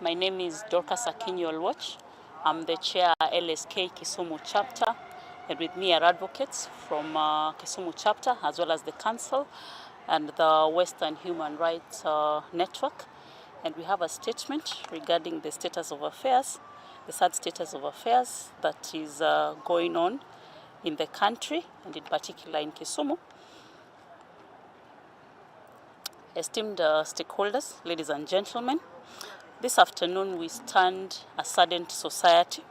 My name is Dorcas Akinyi-Olwoch. I'm the chair LSK Kisumu chapter, and with me are advocates from Kisumu chapter as well as the council and the Western Human Rights Network. And we have a statement regarding the status of affairs, the sad status of affairs that is going on in the country and in particular in Kisumu. Esteemed stakeholders, ladies and gentlemen, this afternoon we stand a saddened society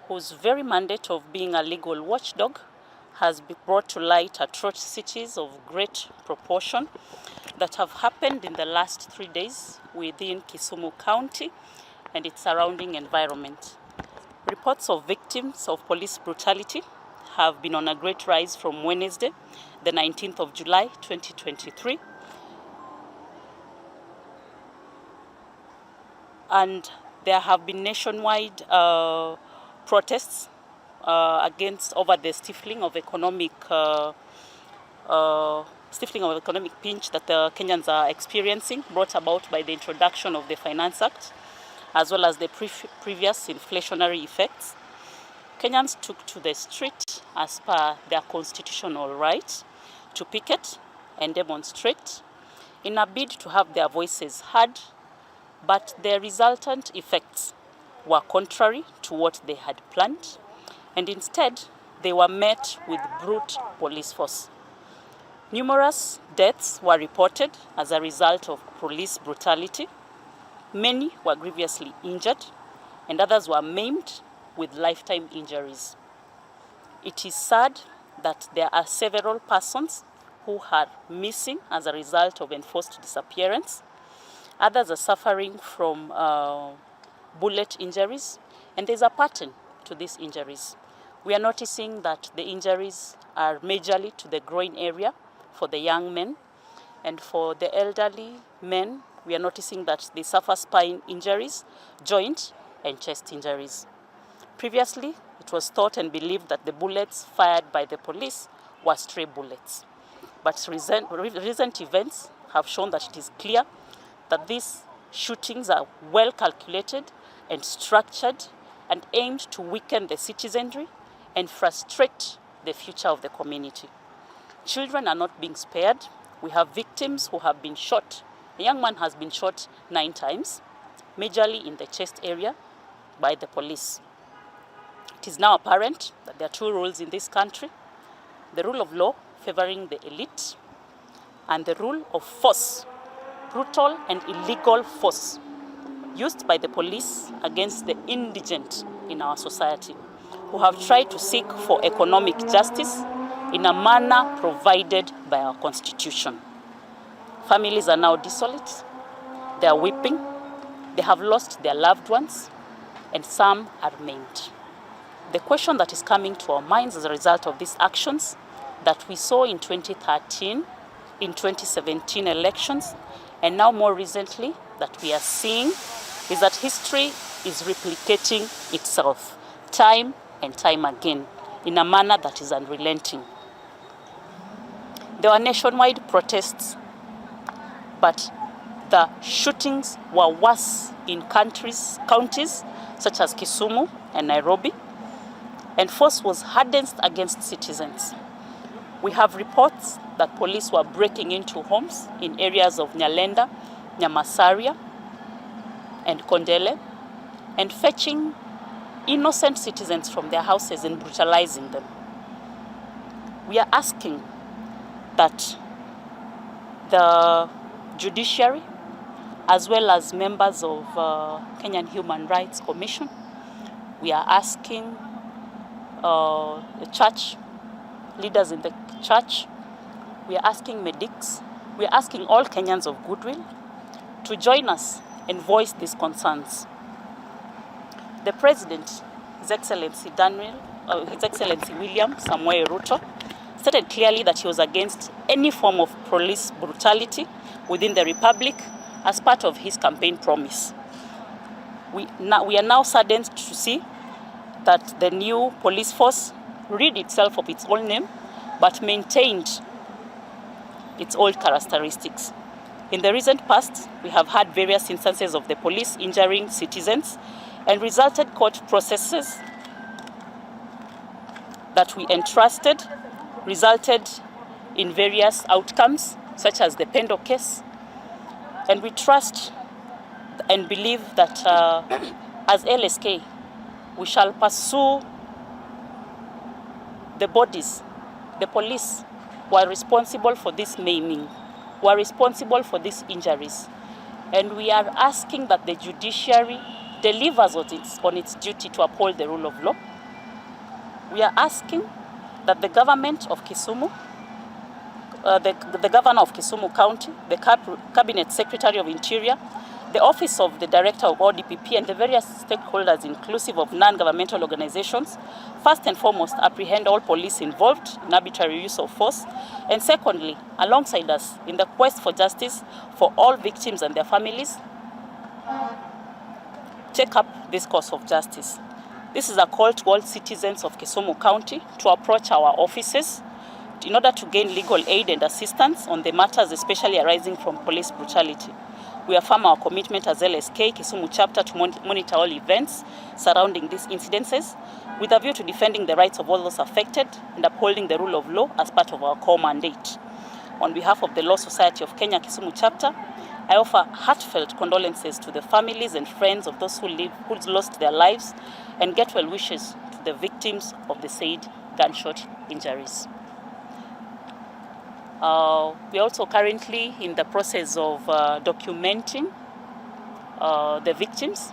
whose very mandate of being a legal watchdog has brought to light atrocities of great proportion that have happened in the last 3 days within Kisumu County and its surrounding environment. Reports of victims of police brutality have been on a great rise from Wednesday, the 19th of July, 2023. And there have been nationwide protests against over the stifling of economic pinch that the Kenyans are experiencing, brought about by the introduction of the Finance Act, as well as the previous inflationary effects. Kenyans took to the street as per their constitutional right to picket and demonstrate in a bid to have their voices heard, but the resultant effects were contrary to what they had planned, and instead they were met with brute police force. Numerous deaths were reported as a result of police brutality. Many were grievously injured, and others were maimed with lifetime injuries. It is sad that there are several persons who are missing as a result of enforced disappearance. Others are suffering from bullet injuries, and there's a pattern to these injuries. We are noticing that the injuries are majorly to the groin area for the young men, and for the elderly men, we are noticing that they suffer spine injuries, joint and chest injuries. Previously, it was thought and believed that the bullets fired by the police were stray bullets. But recent events have shown that it is clear that these shootings are well calculated and structured and aimed to weaken the citizenry and frustrate the future of the community. Children are not being spared. We have victims who have been shot. A young man has been shot 9 times, majorly in the chest area, by the police. It is now apparent that there are 2 rules in this country: the rule of law favoring the elite and the rule of force, brutal and illegal force used by the police against the indigent in our society who have tried to seek for economic justice in a manner provided by our constitution. Families are now desolate, they are weeping, they have lost their loved ones, and some are maimed. The question that is coming to our minds as a result of these actions that we saw in 2013, in 2017 elections, and now more recently that we are seeing, is that history is replicating itself time and time again in a manner that is unrelenting. There were nationwide protests, but the shootings were worse in counties such as Kisumu and Nairobi, and force was hardened against citizens. We have reports that police were breaking into homes in areas of Nyalenda, Nyamasaria, and Kondele, and fetching innocent citizens from their houses and brutalizing them. We are asking that the judiciary, as well as members of Kenyan Human Rights Commission, we are asking the church, leaders in the church, we are asking medics, we are asking all Kenyans of goodwill to join us and voice these concerns. The President, His Excellency William Samoei Ruto, stated clearly that he was against any form of police brutality within the Republic as part of his campaign promise. We are now saddened to see that the new police force rid itself of its old name but maintained its old characteristics. In the recent past, we have had various instances of the police injuring citizens, and resulted court processes that we entrusted resulted in various outcomes, such as the Pendo case. And we trust and believe that as LSK, we shall pursue the bodies, the police who are responsible for this maiming, who are responsible for these injuries. And we are asking that the judiciary delivers on its duty to uphold the rule of law. We are asking that the government of Kisumu, the governor of Kisumu County, the Cabinet Secretary of Interior, the Office of the Director of ODPP, and the various stakeholders, inclusive of non-governmental organizations, first and foremost, apprehend all police involved in arbitrary use of force, and secondly, alongside us, in the quest for justice for all victims and their families, take up this cause of justice. This is a call to all citizens of Kisumu County to approach our offices in order to gain legal aid and assistance on the matters especially arising from police brutality. We affirm our commitment as LSK Kisumu chapter to monitor all events surrounding these incidences with a view to defending the rights of all those affected and upholding the rule of law as part of our core mandate. On behalf of the Law Society of Kenya Kisumu chapter, I offer heartfelt condolences to the families and friends of those who lost their lives, and get well wishes to the victims of the said gunshot injuries. We are also currently in the process of documenting the victims,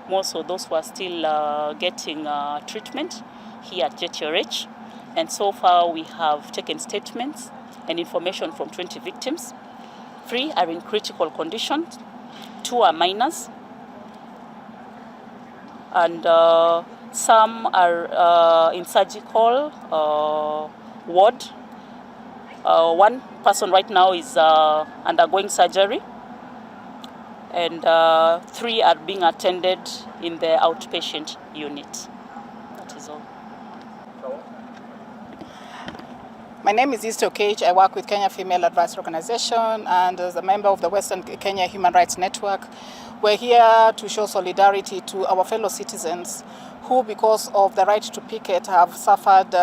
more so those who are still getting treatment here at JTRH. And so far we have taken statements and information from 20 victims. 3 are in critical condition, 2 are minors, and some are in surgical ward. 1 person right now is undergoing surgery, and 3 are being attended in the outpatient unit. That is all. My name is Easter Cage. I work with Kenya Female Advice Organization, and as a member of the Western Kenya Human Rights Network, we're here to show solidarity to our fellow citizens who, because of the right to picket, have suffered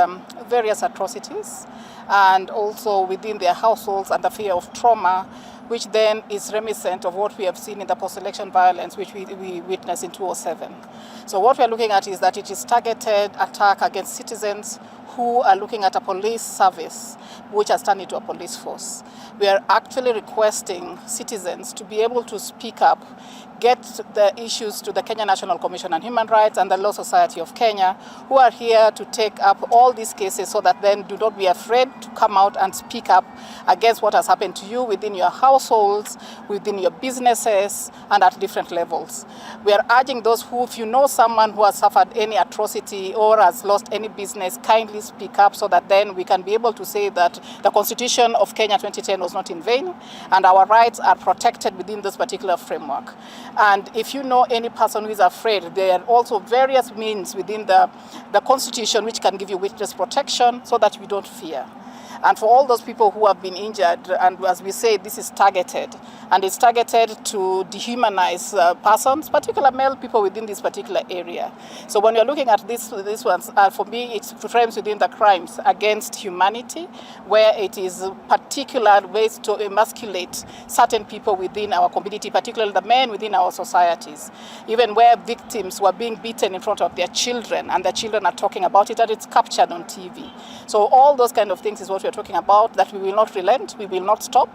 various atrocities, and also within their households under fear of trauma, which then is reminiscent of what we have seen in the post-election violence which we witnessed in 2007. So what we're looking at is that it is targeted attack against citizens who are looking at a police service which has turned into a police force. We are actually requesting citizens to be able to speak up, get the issues to the Kenya National Commission on Human Rights and the Law Society of Kenya, who are here to take up all these cases so that then do not be afraid to come out and speak up against what has happened to you within your households, within your businesses, and at different levels. We are urging those who, if you know someone who has suffered any atrocity or has lost any business, kindly speak up so that then we can be able to say that the Constitution of Kenya 2010 was not in vain and our rights are protected within this particular framework. And if you know any person who is afraid, there are also various means within the Constitution which can give you witness protection so that you don't fear. And for all those people who have been injured, and as we say, this is targeted, and it's targeted to dehumanize persons, particularly male people within this particular area. So when you're looking at these ones, for me, it frames within the crimes against humanity, where it is particular ways to emasculate certain people within our community, particularly the men within our societies, even where victims were being beaten in front of their children, and the children are talking about it, and it's captured on TV. So all those kind of things is what we're talking about, that we will not relent, we will not stop.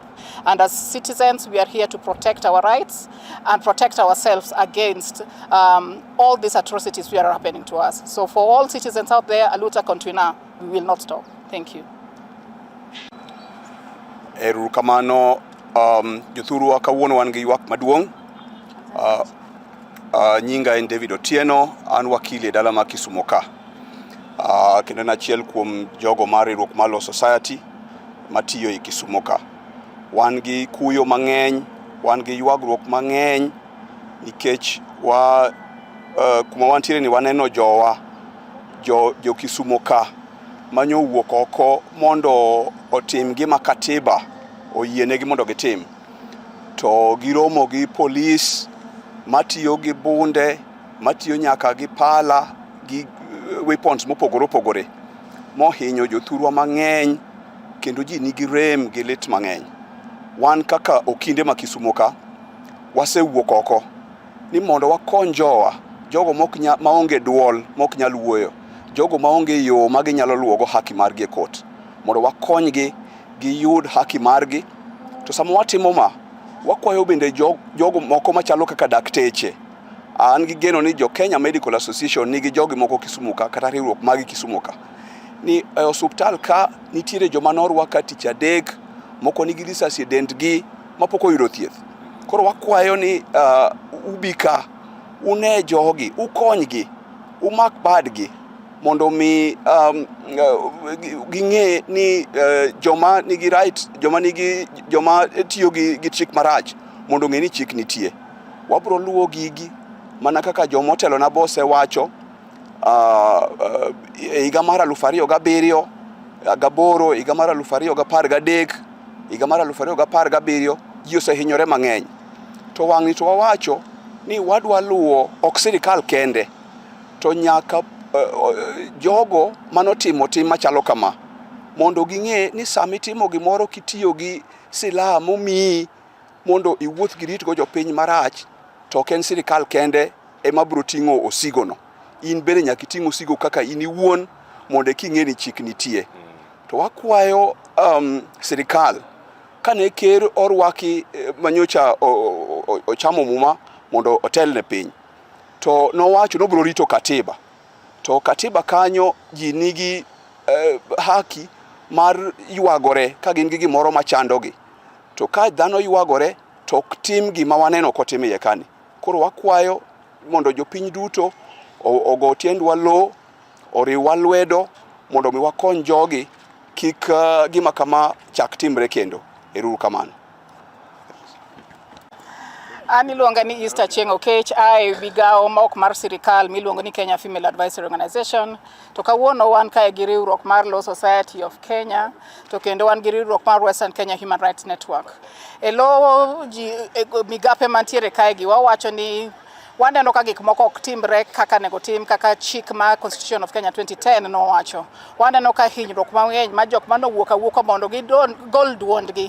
And as citizens, we are here to protect our rights and protect ourselves against all these atrocities that are happening to us. So for all citizens out there, aluta continua, we will not stop. Thank you. Erukamano juthuru akawuono wan gi ywak maduong'. Nyinga en David Otieno, an wakili e dala ma Kisumu ka. Kendo en achiel kuom jogo mar riwruok mar Law Society matiyo e Kisumu ka. Wan gi kuyo mang'eny, wan gi ywagruok mang'eny nikech kuma wantiere ni waneno jo Kisumu ka manyo wuok oko mondo otim gima katiba oyienegi mondo gitim. to giromo gi polis matiyo gi bunde, matiyo nyaka gi pala, gi weapons mopogore opogore, mohinyo jothurwa mang'eny, kendo ji nigi rem gi lit mang'eny. Wan kaka okinde ma Kisumu ka, wasewuok oko ni mondo wakony jogo maonge duol, mok nyal wuoyo, jogo maonge yo ma ginyalo luwogo haki margi e kot, mondo wakonygi giyud haki margi. To sama watimo ma, wakwayo bende jogo moko machalo kaka dakteche. An gi geno ni jo Kenya Medical Association nigi jogi moko Kisumu ka, kata riwruok magi Kisumu ka, ni osuptal ka nitiere joma norwaka tich adek, moko nigi risasi e dendgi mapok oyudo thieth. Koro wakwayo ni ubika, une jogi, ukonygi, umak badgi, mondo mi ging'e ni joma nigi right, joma tiyo gi chik marach, mondo ng'e ni chik nitie. Wabro luwo gigi mana kaka jomotelo na bose wacho. Higa mar 2007, gaboro, higa mar 2013, higa mar 2017, ji osehinyore mang'eny. To wang'ni to wawacho ni wadwa luwo ok sirikal kende, to nyaka jogo manotimo tim machalo kama, mondo ging'e ni sami timo gimoro kitiyo gi silaha momiyi mondo iwuoth gi ritgo jopiny marach, to ok en sirikal kende ema biro ting'o osigono. In bende nyaka iting' osigo kaka in iwuon, mondo king'e ni chik nitie. To wakwayo sirikal, kane ker orwaki manyocha ochamo muma mondo otel ne piny, to nowacho nobiro rito katiba. To katiba kanyo ji nigi haki mar ywagore ka gin gi gimoro machandogi. To ka dhano ywagore, to ok tim gima waneno kotim iye kani. Koro wakwayo mondo jopiny duto ogo tiendwa lo, oriwwa lwedo, mondo mi wakony jogi kik gima kama chak timre kendo. Ero kamano. An iluonga ni Easter Chieng' Okech, ai migao ma ok mar sirikal miluongo ni Kenya Female Advisory Organization. To kawuono wan kae gi riwruok mar Law Society of Kenya, to kendo wan gi riwruok mar Western Kenya Human Rights Network. Migape mantiere kae gi wawacho ni waneno ka gik moko ok timre kaka nego tim, kaka chik ma Constitution of Kenya 2010 nowacho. Waneno ka hinyruok mang'eny ma jok manowuok awuoka mondo gigol duondgi